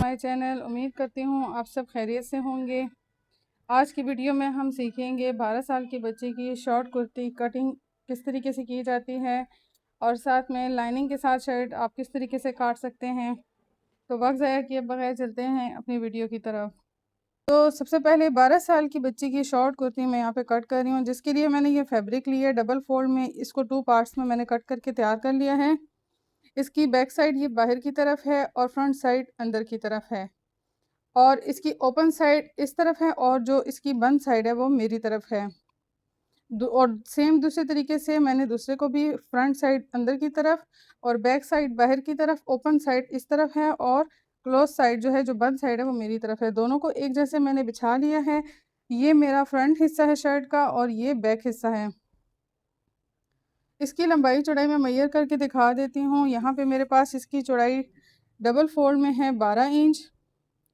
My channel. उम्मीद करती हूँ आप सब खैरियत से होंगे। आज की वीडियो में हम सीखेंगे 12 साल के बच्चे की शॉर्ट कुर्ती कटिंग किस तरीके से की जाती है और साथ में लाइनिंग के साथ शर्ट आप किस तरीके से काट सकते हैं। तो वक्त ज़ाया किए बगैर चलते हैं अपनी वीडियो की तरफ। तो सबसे पहले 12 साल की बच्ची की शॉर्ट कुर्ती मैं यहाँ पे कट कर रही हूँ, जिसके लिए मैंने ये फैब्रिक लिया है डबल फोल्ड में। इसको 2 पार्ट्स में मैंने कट करके तैयार कर लिया है। इसकी बैक साइड ये बाहर की तरफ है और फ्रंट साइड अंदर की तरफ है, और इसकी ओपन साइड इस तरफ है और जो इसकी बंद साइड है वो मेरी तरफ है। और सेम दूसरे तरीके से मैंने दूसरे को भी फ्रंट साइड अंदर की तरफ और बैक साइड बाहर की तरफ, ओपन साइड इस तरफ है और क्लोज साइड जो है जो बंद साइड है वो मेरी तरफ है। दोनों को एक जैसे मैंने बिछा लिया है। ये मेरा फ्रंट हिस्सा है शर्ट का और ये बैक हिस्सा है। इसकी लंबाई चौड़ाई मैं मैयर करके दिखा देती हूँ। यहाँ पे मेरे पास इसकी चौड़ाई डबल फोल्ड में है 12 इंच।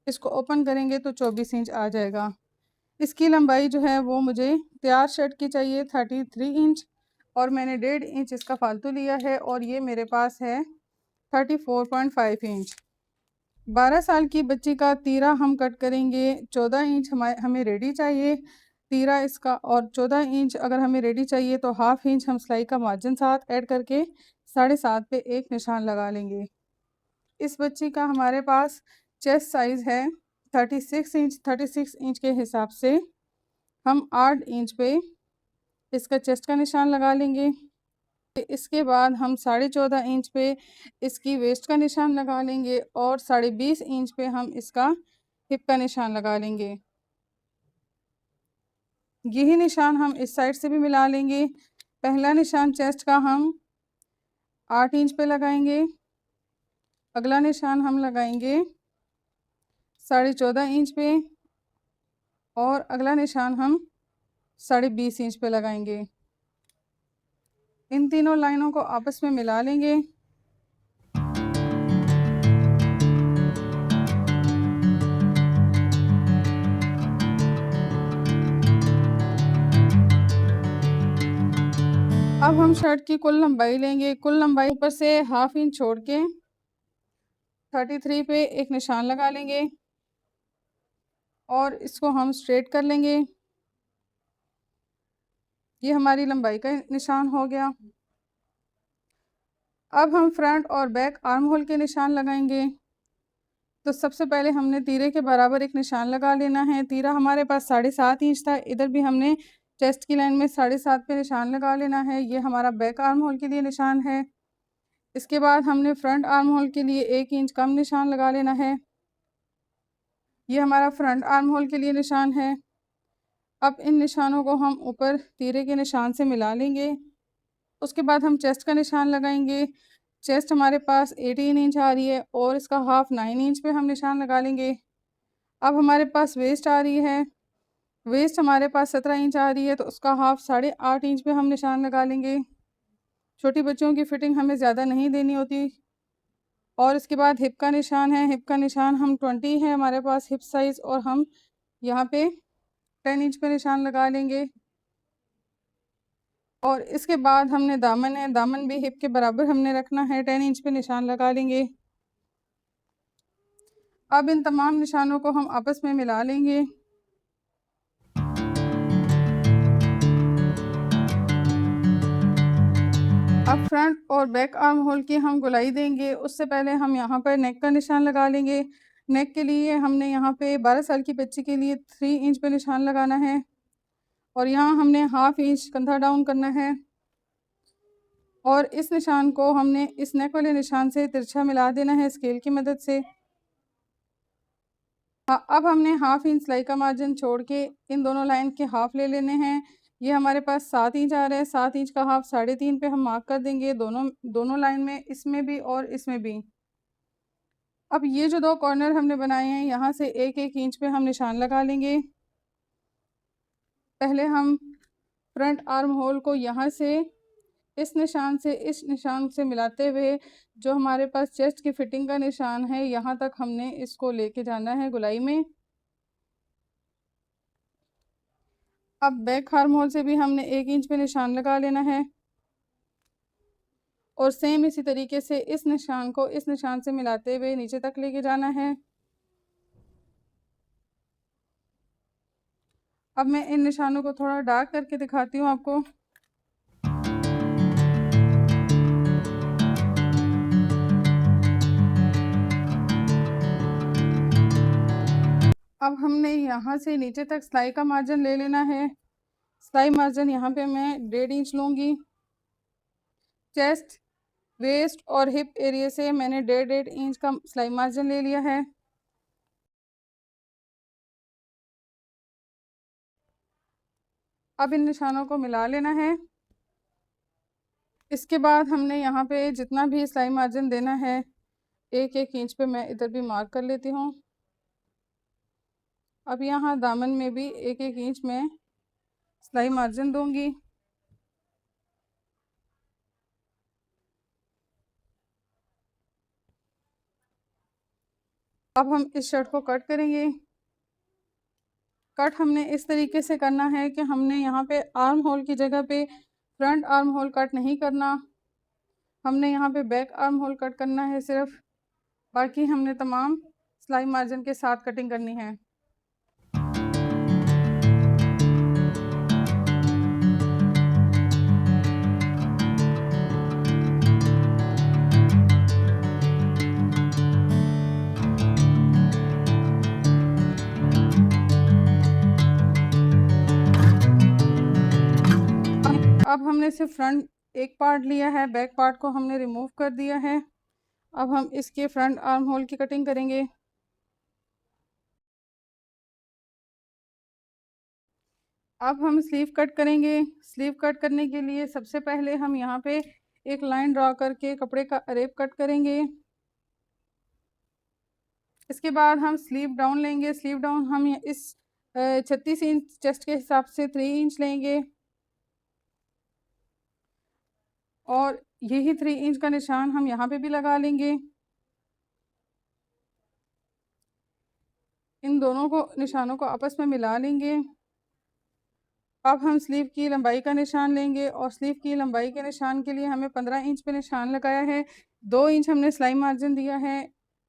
इसको ओपन करेंगे तो 24 इंच आ जाएगा। इसकी लंबाई जो है वो मुझे तैयार शर्ट की चाहिए 33 इंच, और मैंने 1.5 इंच इसका फालतू लिया है और ये मेरे पास है 34.5 इंच। 12 साल की बच्ची का तीरा हम कट करेंगे 14 इंच हमें रेडी चाहिए तीरा इसका, और 14 इंच अगर हमें रेडी चाहिए तो हाफ इंच हम सिलाई का मार्जिन साथ ऐड करके 7.5 पे एक निशान लगा लेंगे। इस बच्ची का हमारे पास चेस्ट साइज़ है 36 इंच। 36 इंच के हिसाब से हम 8 इंच पे इसका चेस्ट का निशान लगा लेंगे। इसके बाद हम 14.5 इंच पे इसकी वेस्ट का निशान लगा लेंगे और 20.5 इंच पे हम इसका हिप का निशान लगा लेंगे। यही निशान हम इस साइड से भी मिला लेंगे। पहला निशान चेस्ट का हम 8 इंच पे लगाएंगे। अगला निशान हम लगाएंगे 14.5 इंच पे और अगला निशान हम 20.5 इंच पे लगाएंगे। इन तीनों लाइनों को आपस में मिला लेंगे। अब हम शर्ट की कुल लंबाई लेंगे। कुल लंबाई ऊपर से हाफ इंच छोड़ के 33 पे एक निशान लगा लेंगे और इसको हम स्ट्रेट कर लेंगे। ये हमारी लंबाई का निशान हो गया। अब हम फ्रंट और बैक आर्म होल के निशान लगाएंगे। तो सबसे पहले हमने तीरे के बराबर एक निशान लगा लेना है। तीरा हमारे पास 7.5 इंच था, इधर भी हमने चेस्ट की लाइन में 7.5 पे निशान लगा लेना है। ये हमारा बैक आर्म होल के लिए निशान है। इसके बाद हमने फ्रंट आर्म होल के लिए 1 इंच कम निशान लगा लेना है। ये हमारा फ्रंट आर्म होल के लिए निशान है। अब इन निशानों को हम ऊपर तीरे के निशान से मिला लेंगे। उसके बाद हम चेस्ट का निशान लगाएंगे। चेस्ट हमारे पास 18 इंच आ रही है और इसका हाफ 9 इंच पे हम निशान लगा लेंगे। अब हमारे पास वेस्ट आ रही है। वेस्ट हमारे पास 17 इंच आ रही है तो उसका हाफ 8.5 इंच पे हम निशान लगा लेंगे। छोटी बच्चों की फिटिंग हमें ज़्यादा नहीं देनी होती। और इसके बाद हिप का निशान है। हिप का निशान हम 20 है हमारे पास हिप साइज़, और हम यहाँ पे 10 इंच पे निशान लगा लेंगे। और इसके बाद हमने दामन है, दामन भी हिप के बराबर हमने रखना है, 10 इंच पे निशान लगा लेंगे। अब इन तमाम निशानों को हम आपस में मिला लेंगे। अब फ्रंट और बैक आर्म होल की हम गोलाई देंगे। उससे पहले हम यहाँ पर नेक का निशान लगा लेंगे। नेक के लिए हमने यहाँ पे 12 साल की बच्ची के लिए 3 इंच पे निशान लगाना है और यहाँ हमने हाफ इंच कंधा डाउन करना है और इस निशान को हमने इस नेक वाले निशान से तिरछा मिला देना है स्केल की मदद से। हाँ, अब हमने हाफ इंच सिलाई का मार्जिन छोड़ के इन दोनों लाइन के हाफ ले लेने हैं। ये हमारे पास 7 इंच आ रहा है। 7 इंच का हाफ 3.5 पे हम मार्क कर देंगे दोनों लाइन में, इसमें भी और इसमें भी। अब ये जो दो कॉर्नर हमने बनाए हैं यहाँ से 1-1 इंच पे हम निशान लगा लेंगे। पहले हम फ्रंट आर्म होल को यहाँ से इस निशान से मिलाते हुए जो हमारे पास चेस्ट की फिटिंग का निशान है यहाँ तक हमने इसको लेके जाना है गोलाई में। अब बैक आर्म होल से भी हमने 1 इंच पे निशान लगा लेना है और सेम इसी तरीके से इस निशान को इस निशान से मिलाते हुए नीचे तक लेके जाना है। अब मैं इन निशानों को थोड़ा डार्क करके दिखाती हूँ आपको। अब हमने यहाँ से नीचे तक सिलाई का मार्जिन ले लेना है। सिलाई मार्जिन यहाँ पे मैं 1.5 इंच लूँगी। चेस्ट, वेस्ट और हिप एरिया से मैंने 1.5 इंच का सिलाई मार्जिन ले लिया है। अब इन निशानों को मिला लेना है। इसके बाद हमने यहाँ पे जितना भी सिलाई मार्जिन देना है 1-1 इंच पे मैं इधर भी मार्क कर लेती हूँ। अब यहाँ दामन में भी 1-1 इंच में सिलाई मार्जिन दूंगी। अब हम इस शर्ट को कट करेंगे। कट हमने इस तरीके से करना है कि हमने यहाँ पे आर्म होल की जगह पे फ्रंट आर्म होल कट नहीं करना, हमने यहाँ पे बैक आर्म होल कट करना है सिर्फ। बाकी हमने तमाम सिलाई मार्जिन के साथ कटिंग करनी है। अब हमने सिर्फ फ्रंट एक पार्ट लिया है, बैक पार्ट को हमने रिमूव कर दिया है। अब हम इसके फ्रंट आर्म होल की कटिंग करेंगे। अब हम स्लीव कट करेंगे। स्लीव कट करने के लिए सबसे पहले हम यहाँ पे एक लाइन ड्रॉ करके कपड़े का अरेप कट करेंगे। इसके बाद हम स्लीव डाउन लेंगे। स्लीव डाउन हम इस 36 इंच चेस्ट के हिसाब से 3 इंच लेंगे और यही 3 इंच का निशान हम यहाँ पे भी लगा लेंगे। इन दोनों को निशानों को आपस में मिला लेंगे। अब हम स्लीव की लंबाई का निशान लेंगे और स्लीव की लंबाई के निशान के लिए हमें 15 इंच पे निशान लगाया है। 2 इंच हमने सिलाई मार्जिन दिया है।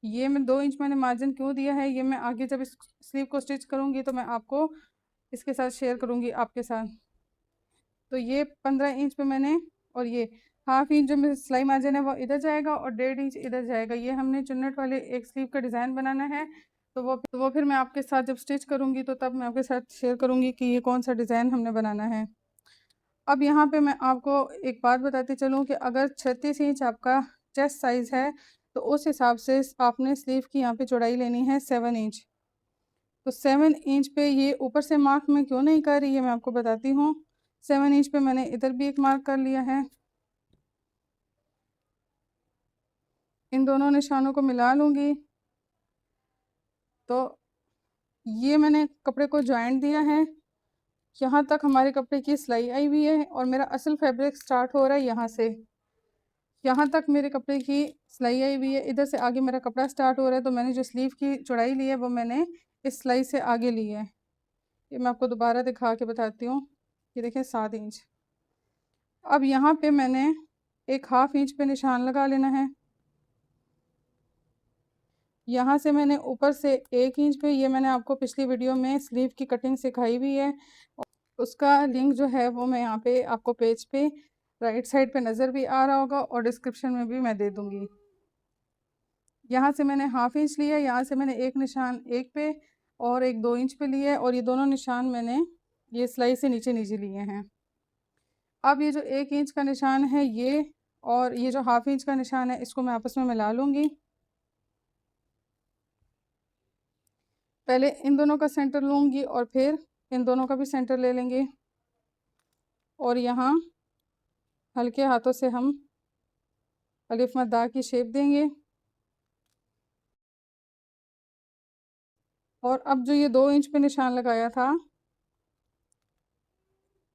ये मैं 2 इंच मैंने मार्जिन क्यों दिया है ये मैं आगे जब इस स्लीव को स्टिच करूँगी तो मैं आपको इसके साथ शेयर करूँगी आपके साथ। तो ये 15 इंच पे मैंने, और ये हाफ इंच जो मेरा सिलाई मार्जिन है वो इधर जाएगा और 1.5 इंच इधर जाएगा। ये हमने चुन्नट वाले एक स्लीव का डिज़ाइन बनाना है। तो वो फिर मैं आपके साथ जब स्टिच करूँगी तो तब मैं आपके साथ शेयर करूँगी कि ये कौन सा डिज़ाइन हमने बनाना है। अब यहाँ पे मैं आपको एक बात बताती चलूँ कि अगर 36 इंच आपका चेस्ट साइज़ है तो उस हिसाब से आपने स्लीव की यहाँ पे चौड़ाई लेनी है 7 इंच। तो 7 इंच पे ये ऊपर से मार्क मैं क्यों नहीं कर रही है मैं आपको बताती हूँ। 7 इंच पे मैंने इधर भी एक मार्क कर लिया है। इन दोनों निशानों को मिला लूँगी। तो ये मैंने कपड़े को जॉइंट दिया है। यहाँ तक हमारे कपड़े की सिलाई आई हुई है और मेरा असल फैब्रिक स्टार्ट हो रहा है यहाँ से। यहाँ तक मेरे कपड़े की सिलाई आई हुई है, इधर से आगे मेरा कपड़ा स्टार्ट हो रहा है। तो मैंने जो स्लीव की चौड़ाई ली है वो मैंने इस सिलाई से आगे ली है। ये मैं आपको दोबारा दिखा के बताती हूँ। ये देखें 7 इंच। अब यहाँ पे मैंने एक हाफ इंच पे निशान लगा लेना है। यहाँ से मैंने ऊपर से 1 इंच पे, ये मैंने आपको पिछली वीडियो में स्लीव की कटिंग सिखाई हुई है, उसका लिंक जो है वो मैं यहाँ पे आपको पेज पे राइट साइड पे नज़र भी आ रहा होगा और डिस्क्रिप्शन में भी मैं दे दूँगी। यहाँ से मैंने हाफ इंच लिया, यहाँ से मैंने एक निशान एक पे और एक 2 इंच पे लिया है और ये दोनों निशान मैंने ये सिलाई से नीचे नीचे लिए हैं। अब ये जो 1 इंच का निशान है ये और ये जो हाफ इंच का निशान है इसको मैं आपस में मिला लूँगी। पहले इन दोनों का सेंटर लूँगी और फिर इन दोनों का भी सेंटर ले लेंगे और यहाँ हल्के हाथों से हम अलिफ मद्दा की शेप देंगे। और अब जो ये 2 इंच पे निशान लगाया था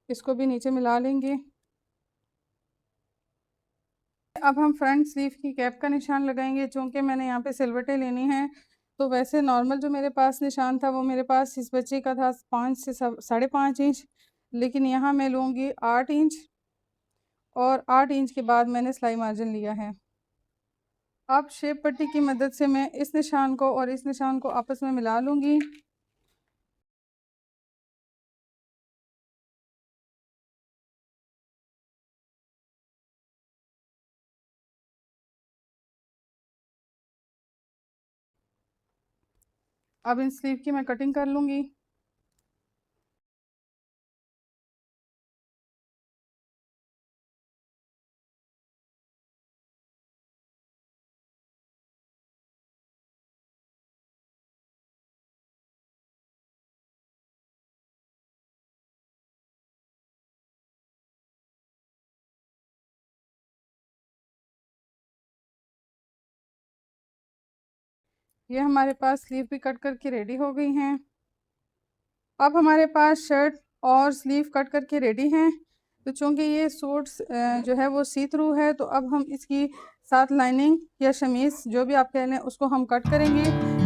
इसको भी नीचे मिला लेंगे। अब हम फ्रंट स्लीव की कैप का निशान लगाएंगे। चूँकि मैंने यहाँ पे सिलवटें लेनी हैं तो वैसे नॉर्मल जो मेरे पास निशान था वो मेरे पास इस बच्चे का था 5 से 5.5 इंच, लेकिन यहाँ मैं लूँगी 8 इंच और 8 इंच के बाद मैंने सिलाई मार्जिन लिया है। अब शेप पट्टी की मदद से मैं इस निशान को और इस निशान को आपस में मिला लूँगी। अब इन स्लीव की मैं कटिंग कर लूँगी। ये हमारे पास स्लीव भी कट करके रेडी हो गई हैं। अब हमारे पास शर्ट और स्लीव कट करके रेडी हैं। तो चूँकि ये सूट्स जो है वो सी थ्रू है, तो अब हम इसकी साथ लाइनिंग या शमीज़ जो भी आप कह लें उसको हम कट करेंगे।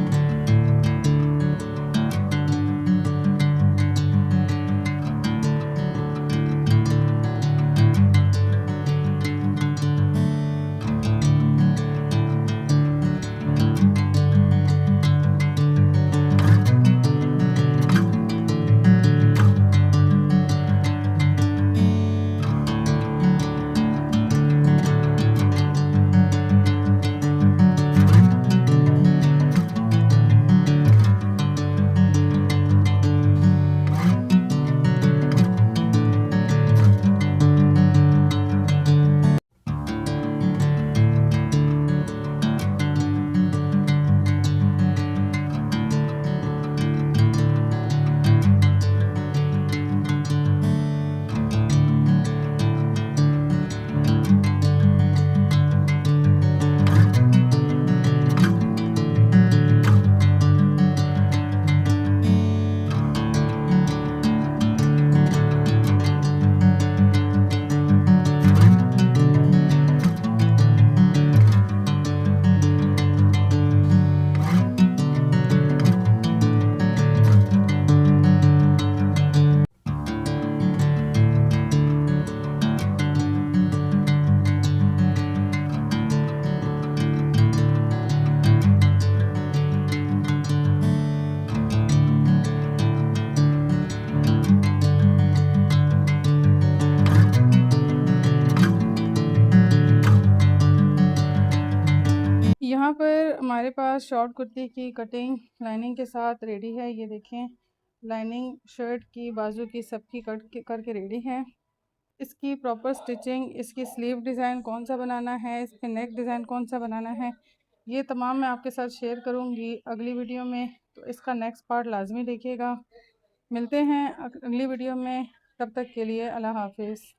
यहाँ पर हमारे पास शॉर्ट कुर्ती की कटिंग लाइनिंग के साथ रेडी है। ये देखें, लाइनिंग शर्ट की बाजू की सबकी करके रेडी है। इसकी प्रॉपर स्टिचिंग, इसकी स्लीव डिज़ाइन कौन सा बनाना है, इसके नेक डिज़ाइन कौन सा बनाना है, ये तमाम मैं आपके साथ शेयर करूँगी अगली वीडियो में। तो इसका नेक्स्ट पार्ट लाजमी देखिएगा। मिलते हैं अगली वीडियो में, तब तक के लिए अल्लाह हाफिज़।